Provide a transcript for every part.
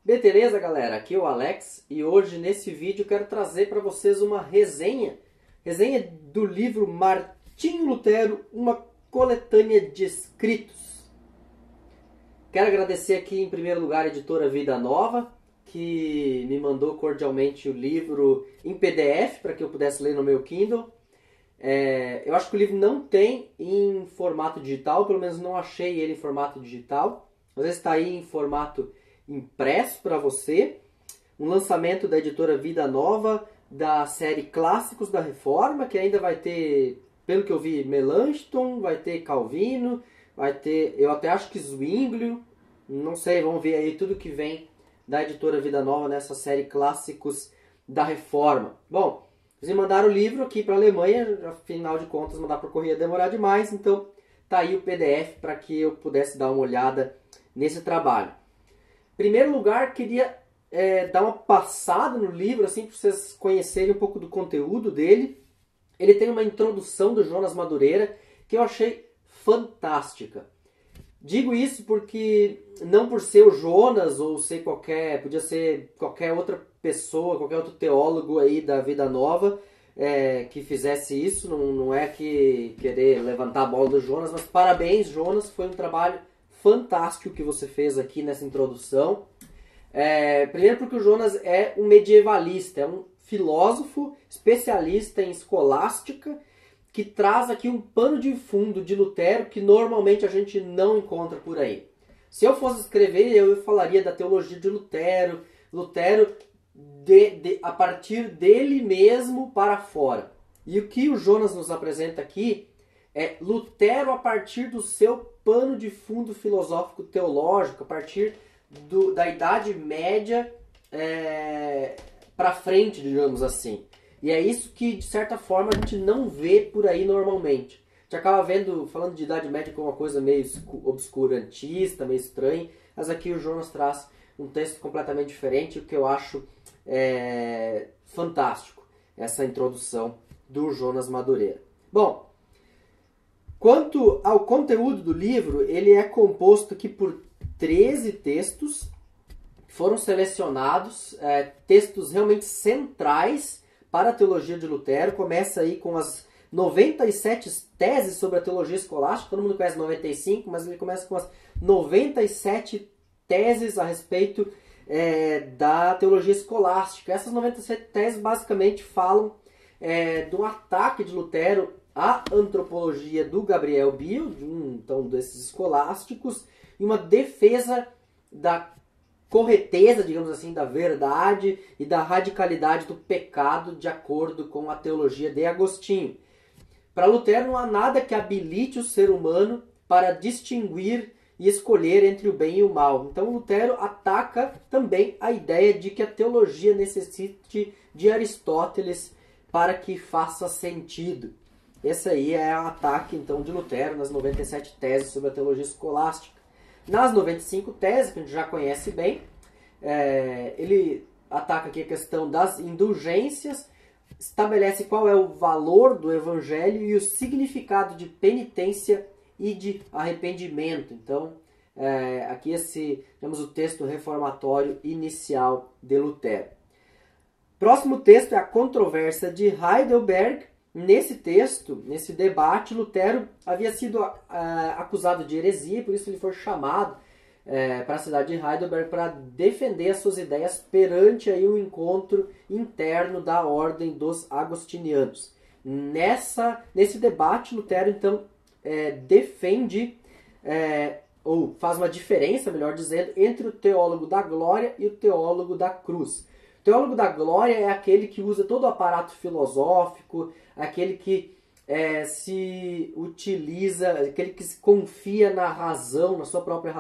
Beleza, galera? Aqui é o Alex e hoje nesse vídeo eu quero trazer para vocês uma resenha do livro Martinho Lutero, uma coletânea de escritos. Quero agradecer aqui em primeiro lugar a editora Vida Nova, que me mandou cordialmente o livro em PDF para que eu pudesse ler no meu Kindle. Eu acho que o livro não tem em formato digital, pelo menos não achei ele em formato digital. Às vezes está aí em formato impresso para você. Um lançamento da editora Vida Nova, da série Clássicos da Reforma, que ainda vai ter, pelo que eu vi, Melanchthon, vai ter Calvino, vai ter, eu até acho que Zwinglio, não sei, vamos ver aí tudo que vem da editora Vida Nova nessa série Clássicos da Reforma. Bom, eles me mandaram o livro aqui para a Alemanha, afinal de contas mandar por correio ia demorar demais, então tá aí o PDF para que eu pudesse dar uma olhada nesse trabalho. Em primeiro lugar, queria dar uma passada no livro, assim, para vocês conhecerem um pouco do conteúdo dele. Ele tem uma introdução do Jonas Madureira que eu achei fantástica. Digo isso porque, não por ser o Jonas ou ser podia ser qualquer outra pessoa, qualquer outro teólogo aí da Vida Nova que fizesse isso, não é que querer levantar a bola do Jonas, mas parabéns, Jonas, foi um trabalho fantástico que você fez aqui nessa introdução. Primeiro porque o Jonas é um medievalista, é um filósofo especialista em escolástica, que traz aqui um pano de fundo de Lutero que normalmente a gente não encontra por aí. Se eu fosse escrever, eu falaria da teologia de Lutero, a partir dele mesmo para fora. E o que o Jonas nos apresenta aqui é Lutero a partir do seu pano de fundo filosófico teológico, a partir da Idade Média para frente, digamos assim. E é isso que, de certa forma, a gente não vê por aí normalmente. A gente acaba falando de Idade Média como uma coisa meio obscurantista, meio estranha, mas aqui o Jonas traz um texto completamente diferente, o que eu acho fantástico, essa introdução do Jonas Madureira. Bom, quanto ao conteúdo do livro, ele é composto aqui por 13 textos, que foram selecionados, textos realmente centrais para a teologia de Lutero. Começa aí com as 97 teses sobre a teologia escolástica. Todo mundo conhece 95, mas ele começa com as 97 teses a respeito da teologia escolástica. Essas 97 teses basicamente falam do ataque de Lutero à antropologia do Gabriel Biel, então desses escolásticos, e uma defesa da correteza, digamos assim, da verdade e da radicalidade do pecado de acordo com a teologia de Agostinho. Para Lutero não há nada que habilite o ser humano para distinguir e escolher entre o bem e o mal. Então Lutero ataca também a ideia de que a teologia necessite de Aristóteles para que faça sentido. Esse aí é o ataque então de Lutero nas 97 teses sobre a teologia escolástica. Nas 95 teses, que a gente já conhece bem, ele ataca aqui a questão das indulgências, estabelece qual é o valor do evangelho e o significado de penitência e de arrependimento. Então, aqui temos o texto reformatório inicial de Lutero. Próximo texto é a controvérsia de Heidelberg. Nesse texto, nesse debate, Lutero havia sido acusado de heresia, por isso ele foi chamado para a cidade de Heidelberg para defender as suas ideias perante aí um encontro interno da ordem dos agostinianos. Nesse debate, Lutero então defende, ou faz uma diferença, melhor dizendo, entre o teólogo da glória e o teólogo da cruz. O teólogo da glória é aquele que usa todo o aparato filosófico, aquele que se utiliza, aquele que se confia na razão, na sua própria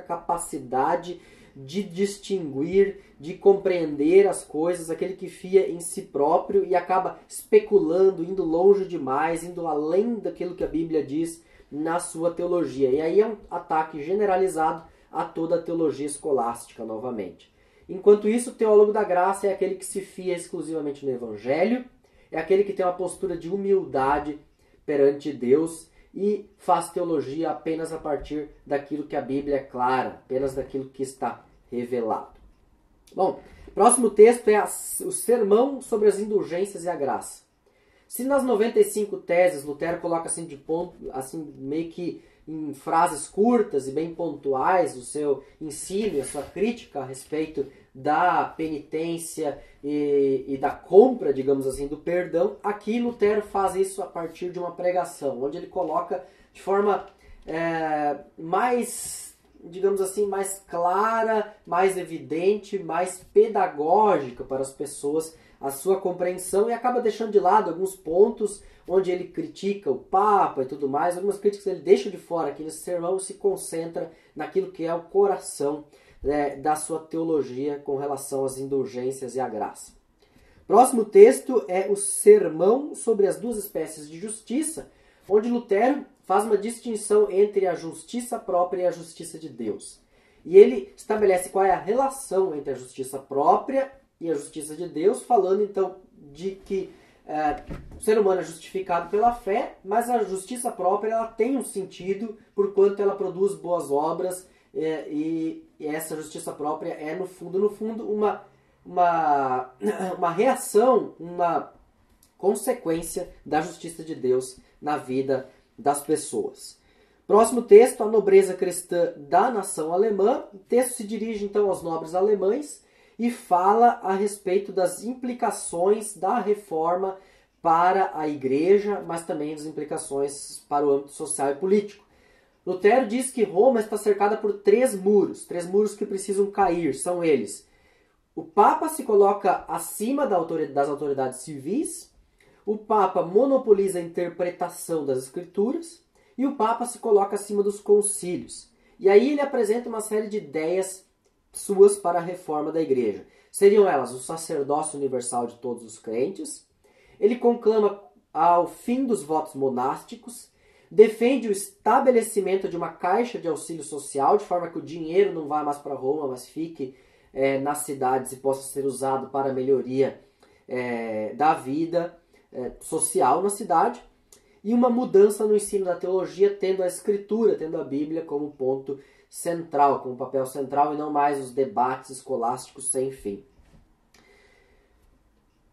capacidade de distinguir, de compreender as coisas, aquele que fia em si próprio e acaba especulando, indo longe demais, indo além daquilo que a Bíblia diz na sua teologia. E aí é um ataque generalizado a toda a teologia escolástica novamente. Enquanto isso, o teólogo da graça é aquele que se fia exclusivamente no Evangelho, é aquele que tem uma postura de humildade perante Deus e faz teologia apenas a partir daquilo que a Bíblia é clara, apenas daquilo que está revelado. Bom, próximo texto é o Sermão sobre as Indulgências e a Graça. Se nas 95 teses Lutero coloca assim de ponto, assim meio que em frases curtas e bem pontuais o seu ensino e a sua crítica a respeito da penitência e da compra, digamos assim, do perdão, aqui Lutero faz isso a partir de uma pregação, onde ele coloca de forma mais, digamos assim, mais clara, mais evidente, mais pedagógica para as pessoas a sua compreensão, e acaba deixando de lado alguns pontos onde ele critica o Papa e tudo mais. Algumas críticas ele deixa de fora aqui nesse sermão, se concentra naquilo que é o coração da sua teologia com relação às indulgências e à graça. Próximo texto é o Sermão sobre as duas espécies de justiça, onde Lutero faz uma distinção entre a justiça própria e a justiça de Deus. E ele estabelece qual é a relação entre a justiça própria e a justiça de Deus, falando então de que o ser humano é justificado pela fé, mas a justiça própria ela tem um sentido por quanto ela produz boas obras, e essa justiça própria é no fundo uma reação, uma consequência da justiça de Deus na vida das pessoas. Próximo texto, a nobreza cristã da nação alemã. O texto se dirige então aos nobres alemães e fala a respeito das implicações da reforma para a igreja, mas também das implicações para o âmbito social e político. Lutero diz que Roma está cercada por três muros que precisam cair. São eles: o Papa se coloca acima das autoridades civis, o Papa monopoliza a interpretação das Escrituras e o Papa se coloca acima dos concílios. E aí ele apresenta uma série de ideias suas para a reforma da igreja. Seriam elas o sacerdócio universal de todos os crentes, ele conclama ao fim dos votos monásticos, defende o estabelecimento de uma caixa de auxílio social, de forma que o dinheiro não vá mais para Roma, mas fique nas cidades e possa ser usado para a melhoria da vida social na cidade, e uma mudança no ensino da teologia, tendo a Escritura, tendo a Bíblia como ponto central, como papel central, e não mais os debates escolásticos sem fim.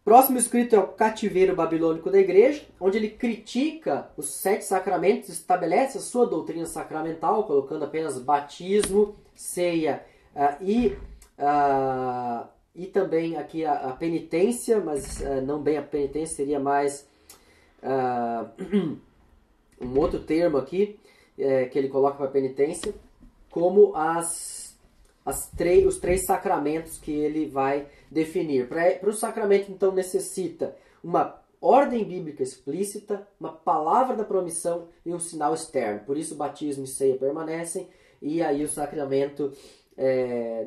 Próximo escrito é o Cativeiro Babilônico da Igreja, onde ele critica os 7 sacramentos, estabelece a sua doutrina sacramental, colocando apenas batismo, ceia e também aqui a penitência, mas não bem a penitência, seria mais um outro termo aqui que ele coloca para penitência, como os 3 sacramentos que ele vai definir. Para o sacramento, então, necessita uma ordem bíblica explícita, uma palavra da promissão e um sinal externo. Por isso, batismo e ceia permanecem, e aí o sacramento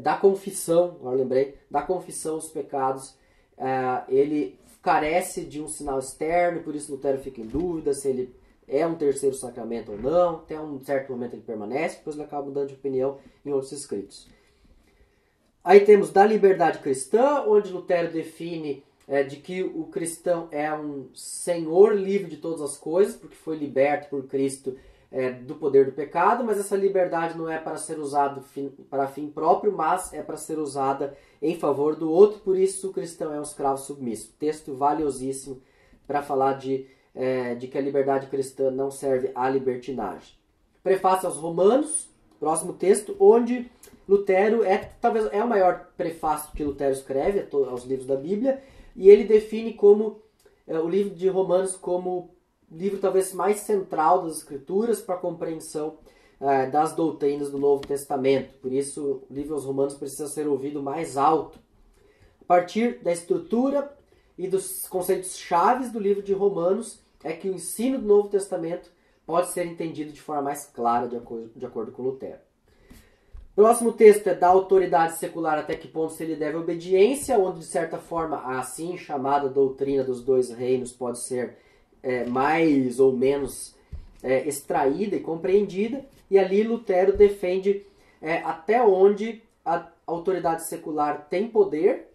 da confissão, agora lembrei, da confissão dos pecados, ele carece de um sinal externo, por isso Lutero fica em dúvida se ele é um terceiro sacramento ou não. Até um certo momento ele permanece, depois ele acaba mudando de opinião em outros escritos. Aí temos da liberdade cristã, onde Lutero define de que o cristão é um senhor livre de todas as coisas, porque foi liberto por Cristo do poder do pecado, mas essa liberdade não é para ser usada para fim próprio, mas é para ser usada em favor do outro, por isso o cristão é um escravo submisso. Texto valiosíssimo para falar de que a liberdade cristã não serve à libertinagem. Prefácio aos Romanos, próximo texto, onde Lutero talvez é o maior prefácio que Lutero escreve aos livros da Bíblia, e ele define como o livro de Romanos como livro talvez mais central das Escrituras para a compreensão das doutrinas do Novo Testamento. Por isso, o livro aos Romanos precisa ser ouvido mais alto. A partir da estrutura e dos conceitos chaves do livro de Romanos é que o ensino do Novo Testamento pode ser entendido de forma mais clara de acordo com Lutero. Próximo texto é da autoridade secular até que ponto se ele deve obediência, onde de certa forma a assim chamada doutrina dos 2 reinos pode ser mais ou menos extraída e compreendida, e ali Lutero defende até onde a autoridade secular tem poder,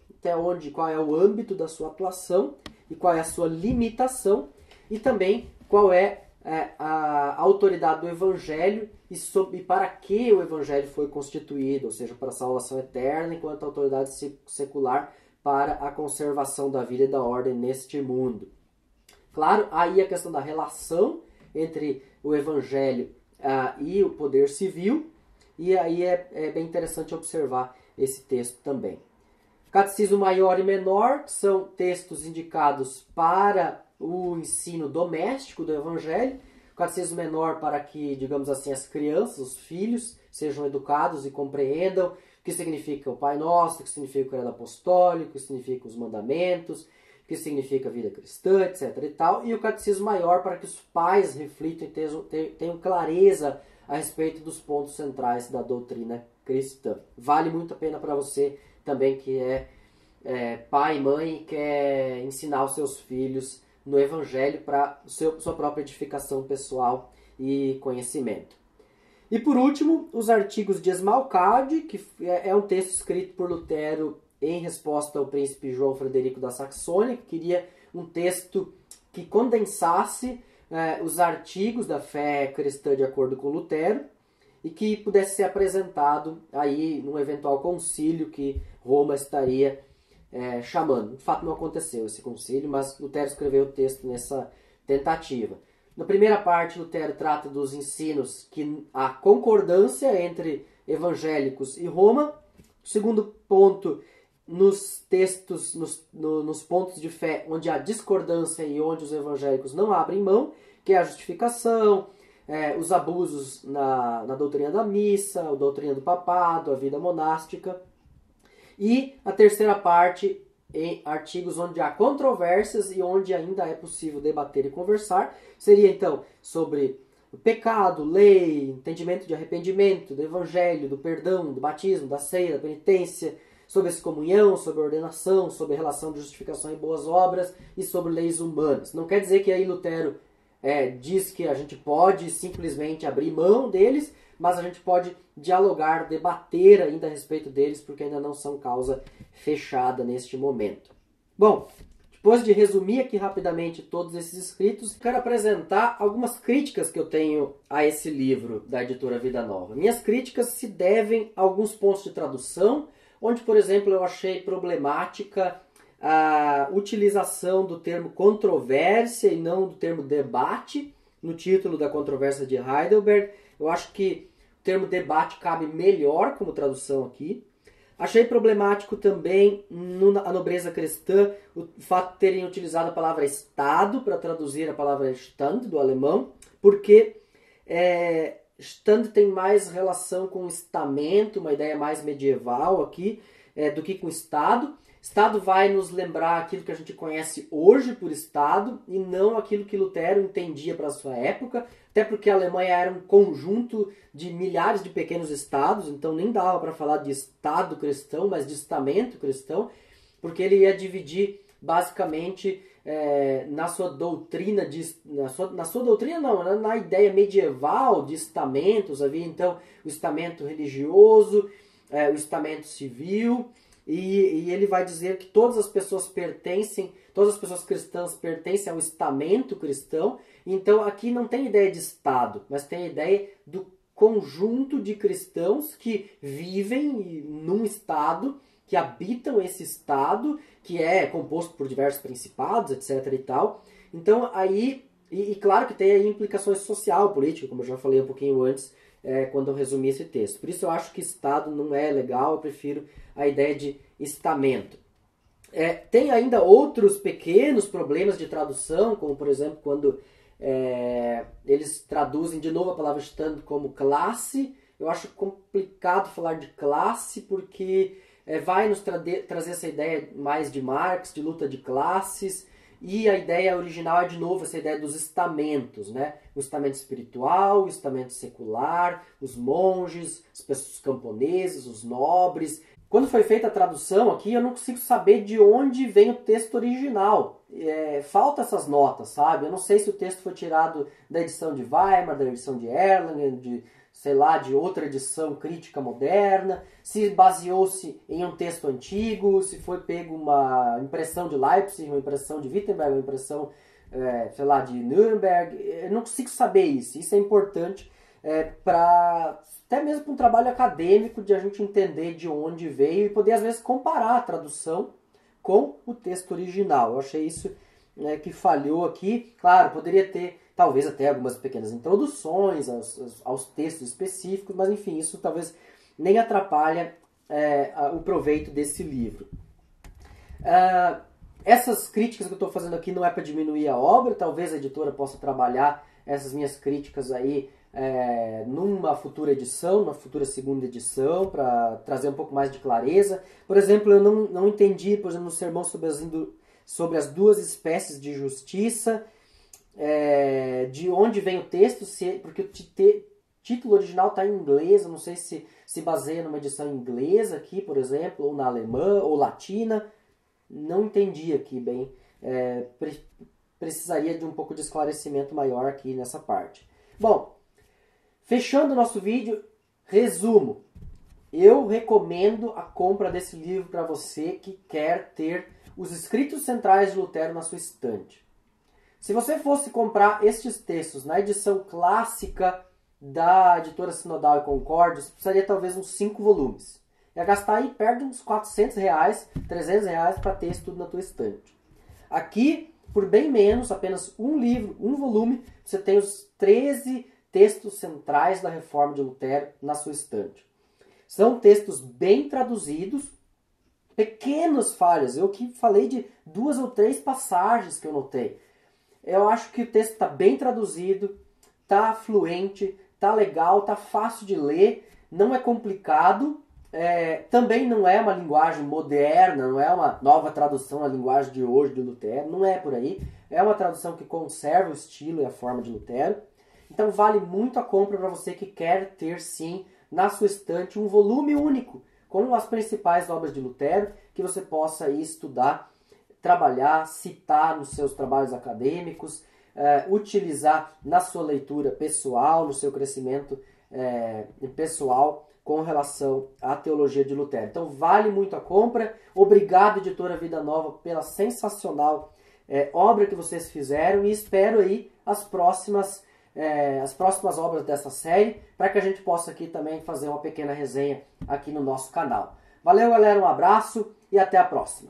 qual é o âmbito da sua atuação e qual é a sua limitação, e também qual é a autoridade do Evangelho e para que o Evangelho foi constituído, ou seja, para a salvação eterna, enquanto a autoridade secular para a conservação da vida e da ordem neste mundo. Claro, aí a questão da relação entre o Evangelho e o poder civil, e aí é bem interessante observar esse texto também. Catecismo Maior e Menor são textos indicados para o ensino doméstico do Evangelho. O Catecismo Menor para que, digamos assim, as crianças, os filhos, sejam educados e compreendam o que significa o Pai Nosso, o que significa o Credo Apostólico, o que significa os mandamentos, o que significa a vida cristã, etc. e tal. E o Catecismo Maior para que os pais reflitam e tenham clareza a respeito dos pontos centrais da doutrina cristã. Vale muito a pena para você também que é pai e mãe e quer ensinar os seus filhos no Evangelho para sua própria edificação pessoal e conhecimento. E por último, os artigos de Esmalcalde, que é um texto escrito por Lutero em resposta ao príncipe João Frederico da Saxônia, que queria um texto que condensasse os artigos da fé cristã de acordo com Lutero e que pudesse ser apresentado aí num eventual concílio que Roma estaria chamando. De fato não aconteceu esse concílio, mas Lutero escreveu o texto nessa tentativa. Na primeira parte, Lutero trata dos ensinos que há concordância entre evangélicos e Roma. O segundo ponto, nos textos, nos pontos de fé onde há discordância e onde os evangélicos não abrem mão, que é a justificação, os abusos na doutrina da missa, a doutrina do papado, a vida monástica. E a terceira parte, em artigos onde há controvérsias e onde ainda é possível debater e conversar, seria então sobre o pecado, lei, entendimento de arrependimento, do evangelho, do perdão, do batismo, da ceia, da penitência, sobre a excomunhão, sobre a ordenação, sobre a relação de justificação e boas obras e sobre leis humanas. Não quer dizer que aí Lutero diz que a gente pode simplesmente abrir mão deles, mas a gente pode dialogar, debater ainda a respeito deles, porque ainda não são causa fechada neste momento. Bom, depois de resumir aqui rapidamente todos esses escritos, quero apresentar algumas críticas que eu tenho a esse livro da editora Vida Nova. Minhas críticas se devem a alguns pontos de tradução, onde, por exemplo, eu achei problemática a utilização do termo controvérsia e não do termo debate no título da controvérsia de Heidelberg. Eu acho que o termo debate cabe melhor como tradução aqui. Achei problemático também a nobreza cristã o fato de terem utilizado a palavra Estado para traduzir a palavra Stand do alemão, porque Stand tem mais relação com estamento, uma ideia mais medieval aqui, do que com Estado. Estado vai nos lembrar aquilo que a gente conhece hoje por Estado e não aquilo que Lutero entendia para a sua época, até porque a Alemanha era um conjunto de milhares de pequenos estados, então nem dava para falar de Estado cristão, mas de estamento cristão, porque ele ia dividir basicamente na sua doutrina, na ideia medieval de estamentos. Havia então o estamento religioso, o estamento civil. E ele vai dizer que todas as pessoas cristãs pertencem ao estamento cristão. Então aqui não tem ideia de Estado, mas tem a ideia do conjunto de cristãos que vivem num Estado, que habitam esse Estado, que é composto por diversos principados, etc. e tal. Então aí, e claro que tem aí implicações social, política, como eu já falei um pouquinho antes, quando eu resumi esse texto. Por isso eu acho que Estado não é legal, eu prefiro a ideia de estamento. Tem ainda outros pequenos problemas de tradução, como por exemplo quando eles traduzem de novo a palavra stand como classe. Eu acho complicado falar de classe porque vai nos trazer essa ideia mais de Marx, de luta de classes. E a ideia original é, de novo, essa ideia dos estamentos, né? O estamento espiritual, o estamento secular, os monges, os camponeses, os nobres. Quando foi feita a tradução aqui, eu não consigo saber de onde vem o texto original. Falta essas notas, sabe? Eu não sei se o texto foi tirado da edição de Weimar, da edição de Erlangen, de outra edição crítica moderna, se baseou-se em um texto antigo, se foi pego uma impressão de Leipzig, uma impressão de Wittenberg, uma impressão sei lá, de Nuremberg. Eu não consigo saber isso. Isso é importante para até mesmo para um trabalho acadêmico, de a gente entender de onde veio e poder às vezes comparar a tradução com o texto original. Eu achei isso que falhou aqui. Claro, poderia ter talvez até algumas pequenas introduções aos textos específicos, mas enfim, isso talvez nem atrapalha o proveito desse livro. Essas críticas que eu estou fazendo aqui não é para diminuir a obra, talvez a editora possa trabalhar essas minhas críticas aí numa futura edição, numa futura segunda edição, para trazer um pouco mais de clareza. Por exemplo, eu não entendi, por exemplo, no sermão sobre as duas espécies de justiça, de onde vem o texto, porque o título original está em inglês, eu não sei se baseia numa edição inglesa aqui, por exemplo, ou na alemã, ou latina. Não entendi aqui bem. Precisaria de um pouco de esclarecimento maior aqui nessa parte. Bom, fechando o nosso vídeo, resumo. Eu recomendo a compra desse livro para você que quer ter os escritos centrais de Lutero na sua estante. Se você fosse comprar estes textos na edição clássica da editora Sinodal e Concórdia, você precisaria talvez uns 5 volumes. Ia gastar aí perto de uns R$400, R$300 para ter isso tudo na tua estante. Aqui, por bem menos, apenas um livro, um volume, você tem os 13 textos centrais da Reforma de Lutero na sua estante. São textos bem traduzidos, pequenas falhas. Eu que falei de 2 ou 3 passagens que eu notei. Eu acho que o texto está bem traduzido, está fluente, está legal, está fácil de ler, não é complicado, também não é uma linguagem moderna, não é uma nova tradução à linguagem de hoje de Lutero, não é por aí. É uma tradução que conserva o estilo e a forma de Lutero. Então vale muito a compra para você que quer ter sim na sua estante um volume único com as principais obras de Lutero, que você possa aí estudar, trabalhar, citar nos seus trabalhos acadêmicos, utilizar na sua leitura pessoal, no seu crescimento pessoal com relação à teologia de Lutero. Então vale muito a compra. Obrigado, Editora Vida Nova, pela sensacional obra que vocês fizeram, e espero aí as próximas obras dessa série, para que a gente possa aqui também fazer uma pequena resenha aqui no nosso canal. Valeu, galera, um abraço e até a próxima.